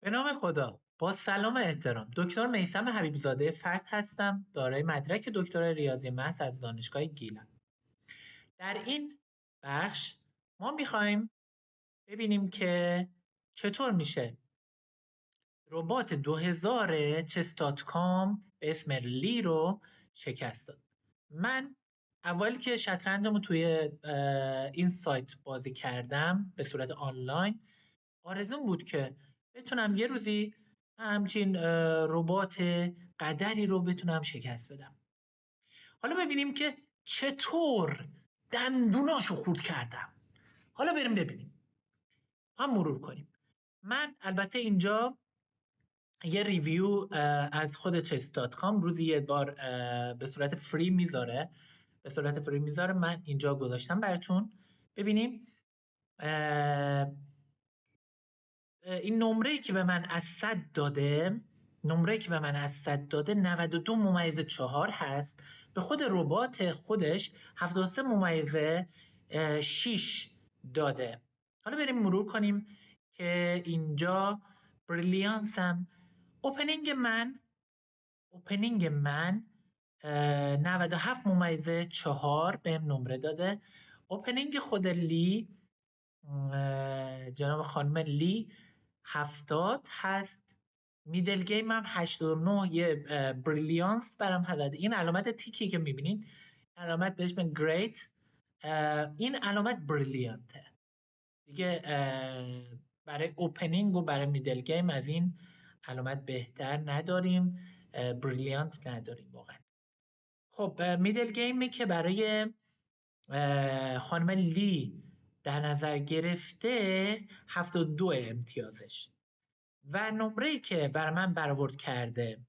به نام خدا. با سلام و احترام، دکتر میثم حبیبزاده فرد هستم، دارای مدرک دکترا ریاضی محض از دانشگاه گیلان. در این بخش ما میخوایم ببینیم که چطور میشه ربات 2000 چستاتکام به اسم لی رو شکست داد. من اولی که شطرنجمو توی این سایت بازی کردم به صورت آنلاین، آرزوم بود که بتونم یه روزی همچین ربات قدری رو بتونم شکست بدم. حالا ببینیم که چطور دندوناشو خورد کردم. حالا بریم ببینیم، هم مرور کنیم. من البته اینجا یه ریویو از خود chess.com روزی یه بار به صورت فری میذاره. من اینجا گذاشتم براتون ببینیم. این نمره‌ای که به من از 100 داده 92.4 هست. به خود ربات خودش 73.6 داده. حالا بریم مرور کنیم که اینجا بریلیانسم اوپنینگ من 97.4 بهم نمره داده. اوپنینگ خود لی، جناب خانم لی 70 هست. میدل گیم هم 89. یه بریلیانس برام هست. این علامت تیکی که میبینین علامت بهش میگن گریت، این علامت بریلیانته دیگه. برای اوپنینگ و برای میدل گیم از این علامت بهتر نداریم، بریلیانت نداریم واقعا. خب میدل گیمی که برای خانم لی در نظر گرفته 72 امتیازش و نمره‌ای که بر من برآورد کرده،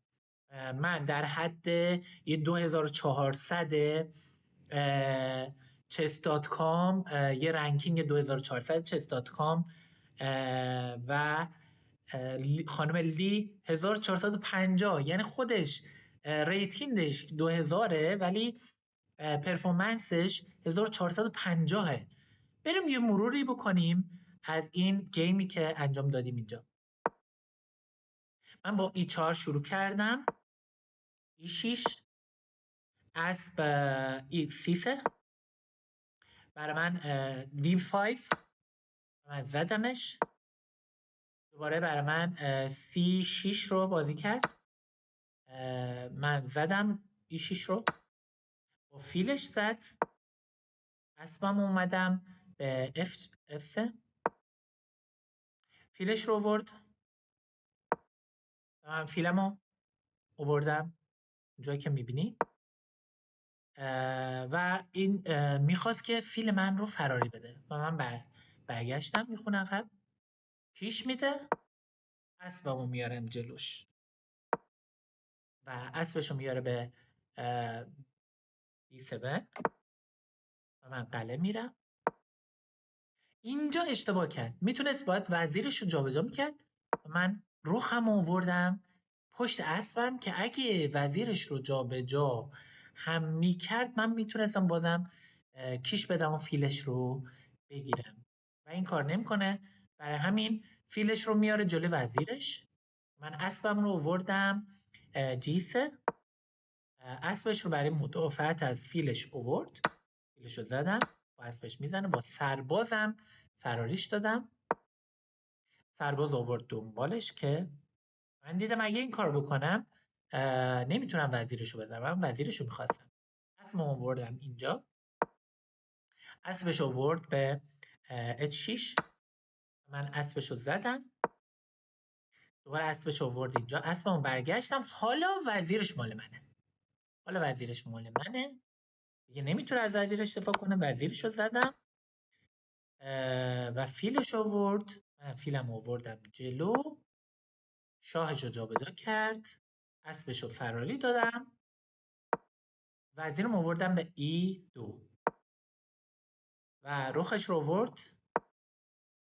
من در حد یه 2400 chess.com، یه رنکینگ 2400 chess.com و خانم لی 1450، یعنی خودش ریتینگش 2000 ولی پرفورمنسش 1450. بریم یه مروری بکنیم از این گیمی که انجام دادیم اینجا. من با E4 شروع کردم، E6 اسب E3 برای من D5 من زدمش، دوباره برای من C6 رو بازی کرد، من زدم E6 رو با فیلش زد، اسبم اومدم به F3 فیلش رو ورد، من فیلمو آوردم اونجایی که میبینی و این میخواست که فیل من رو فراری بده و من برگشتم میخونه عقب، پیش میده، اسبمو میارم جلوش و اسبشو میاره به D7 و من قلعه میرم. اینجا اشتباه کرد، میتونست باید وزیرش رو جابجا میکرد و من رخم آوردم پشت اسبم که اگه وزیرش رو جابجا هم میکرد من میتونستم بازم کیش بدم و فیلش رو بگیرم و این کار نمیکنه. برای همین فیلش رو میاره جلوی وزیرش، من اسبم رو آوردم G3، اسبش رو برای مدافعت از فیلش آورد، فیلش رو زدم با اسبش میزنه، با سربازم فراریش دادم، سرباز آورد دنبالش که من دیدم اگه این کار بکنم نمیتونم وزیرشو بزنم، من وزیرشو میخواستم. اسبم آوردم اینجا، اسبش آورد به H6، من اسبشو زدم، دوباره اسبش آورد اینجا، اسبمو برگشتم، حالا وزیرش مال منه، دیگه نمیتونه از وزیرش دفاع کنه، وزیرشو زدم و فیلش آورد، من فیلم آوردم جلو، شاهشو جابجا کرد، اسبشو فراری دادم، وزیرم آوردم به E2 و رخش رو آورد،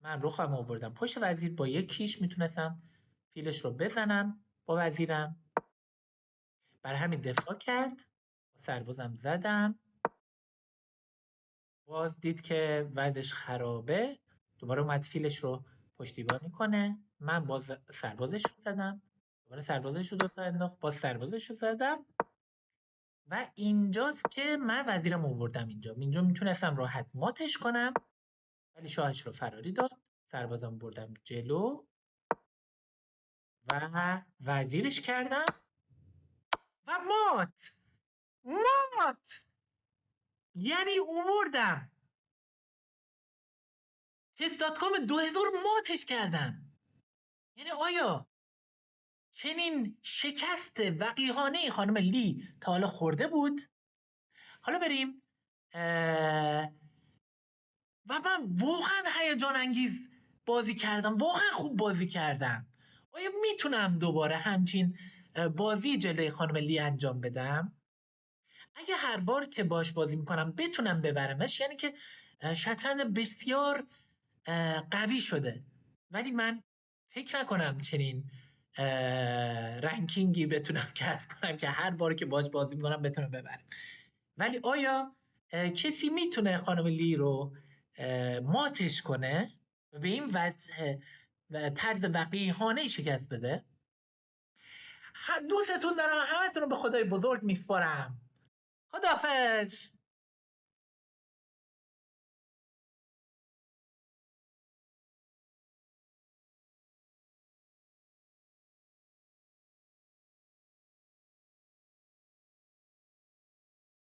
من رخم آوردم پشت وزیر، با یک کیش میتونستم فیلش رو بزنم با وزیرم، برای همین دفاع کرد، با سربازم زدم، باز دید که وضعش خرابه، دوباره اومد فیلش رو پشتیبانی کنه. من باز سربازش رو زدم، دوباره سربازش رو دوتا انداخت، باز سربازش رو زدم و اینجاست که من وزیرم آوردم اینجا میتونستم راحت ماتش کنم، ولی شاهش رو فراری داد. سربازم بردم جلو و وزیرش کردم و مات یعنی اووردم chess.com 2000 ماتش کردم. یعنی آیا چنین شکست وقیحانه خانم لی تا حالا خورده بود؟ حالا بریم و من واقعا هیجان انگیز بازی کردم، واقعا خوب بازی کردم. آیا میتونم دوباره همچین بازی جلوی خانم لی انجام بدم؟ اگه هر بار که باش بازی میکنم بتونم ببرمش، یعنی که شطرنج بسیار قوی شده. ولی من فکر نکنم چنین رنکینگی بتونم کسب کنم که هر بار که باش بازی میکنم بتونم ببرم. ولی آیا کسی میتونه خانم لی رو ماتش کنه و به این وجه و طرز وقیحانه شکست بده؟ دوستتون دارم، همتون رو به خدای بزرگ میسپارم. خداحافظ.